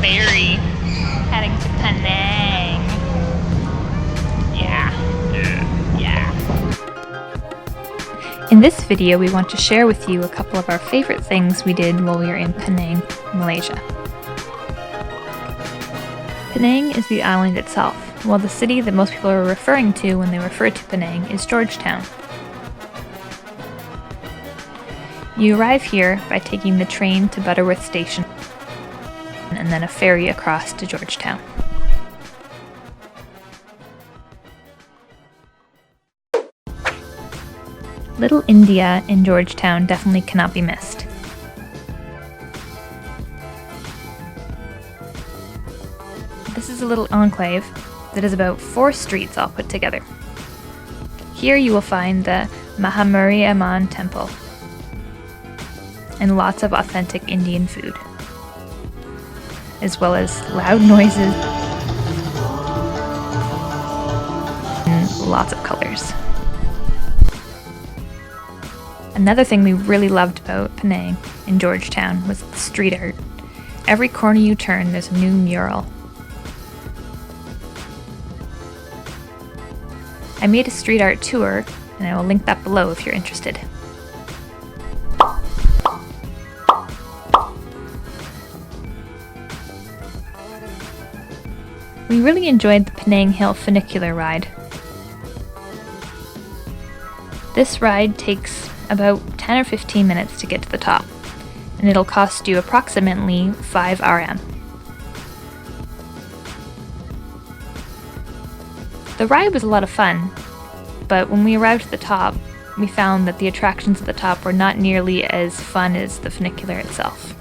ferry heading to Penang. Yeah. In this video, we want to share with you a couple of our favorite things we did while we were in Penang, Malaysia. Penang is the island itself, while the city that most people are referring to when they refer to Penang is Georgetown. You arrive here by taking the train to Butterworth Station and then a ferry across to Georgetown. Little India in Georgetown definitely cannot be missed. This is a little enclave that is about 4 streets all put together. Here you will find the Mahamariamman Temple and lots of authentic Indian food, as well as loud noises and lots of colors. Another thing we really loved about Penang in Georgetown was the street art. Every corner you turn, there's a new mural. I made a street art tour, and I will link that below if you're interested. We really enjoyed the Penang Hill funicular ride. This ride takes about 10 or 15 minutes to get to the top, and it'll cost you approximately 5 RM. The ride was a lot of fun, but when we arrived at the top, we found that the attractions at the top were not nearly as fun as the funicular itself.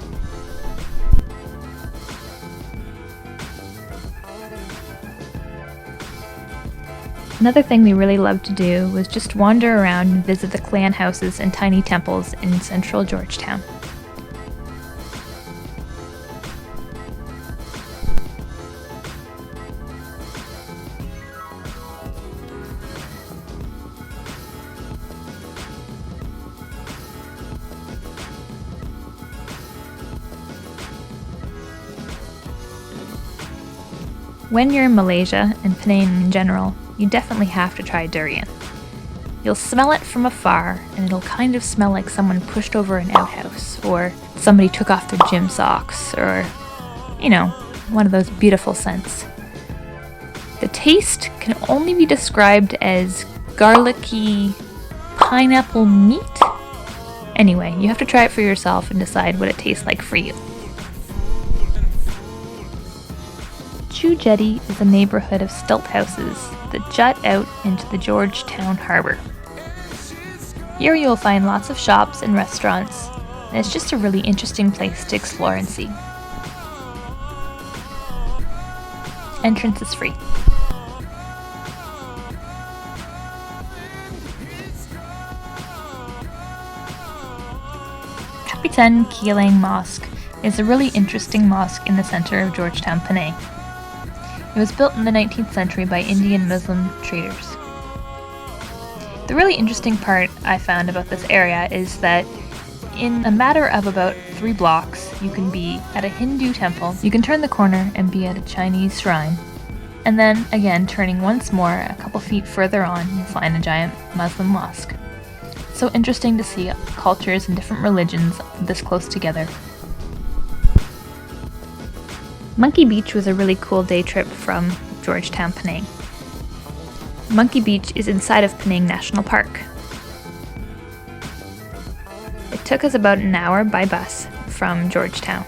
Another thing we really loved to do was just wander around and visit the clan houses and tiny temples in central Georgetown. When you're in Malaysia, and Penang in general, you definitely have to try durian. You'll smell it from afar, and it'll kind of smell like someone pushed over an outhouse, or somebody took off their gym socks, or, you know, one of those beautiful scents. The taste can only be described as garlicky pineapple meat. Anyway, you have to try it for yourself and decide what it tastes like for you. Chu Jetty is a neighborhood of stilt houses that jut out into the Georgetown Harbor. Here you'll find lots of shops and restaurants, and it's just a really interesting place to explore and see. Entrance is free. Kapitan Kilang Mosque is a really interesting mosque in the center of Georgetown, Penang. It was built in the 19th century by Indian Muslim traders. The really interesting part I found about this area is that in a matter of about 3 blocks, you can be at a Hindu temple, you can turn the corner and be at a Chinese shrine, and then again turning once more a couple feet further on, you'll find a giant Muslim mosque. So interesting to see cultures and different religions this close together. Monkey Beach was a really cool day trip from Georgetown, Penang. Monkey Beach is inside of Penang National Park. It took us about an hour by bus from Georgetown.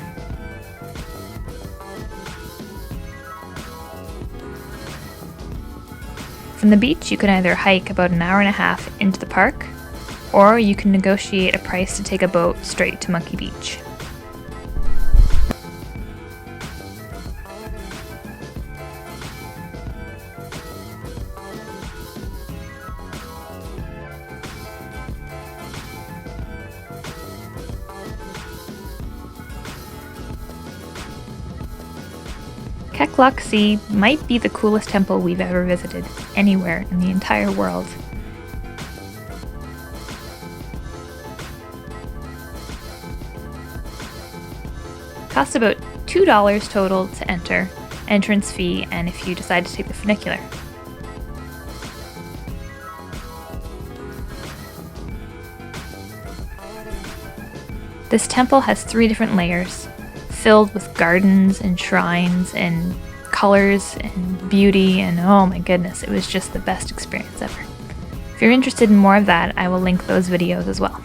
From the beach, you can either hike about an hour and a half into the park, or you can negotiate a price to take a boat straight to Monkey Beach. Kek Lok Si might be the coolest temple we've ever visited, anywhere in the entire world. Costs about $2 total to enter, entrance fee, and if you decide to take the funicular. This temple has 3 different layers, filled with gardens and shrines and colors and beauty, and oh my goodness, it was just the best experience ever. If you're interested in more of that, I will link those videos as well.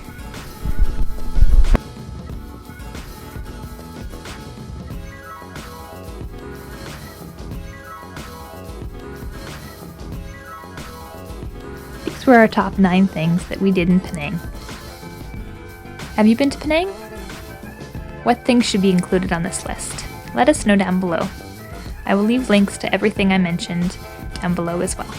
These were our top 9 things that we did in Penang. Have you been to Penang? What things should be included on this list? Let us know down below. I will leave links to everything I mentioned down below as well.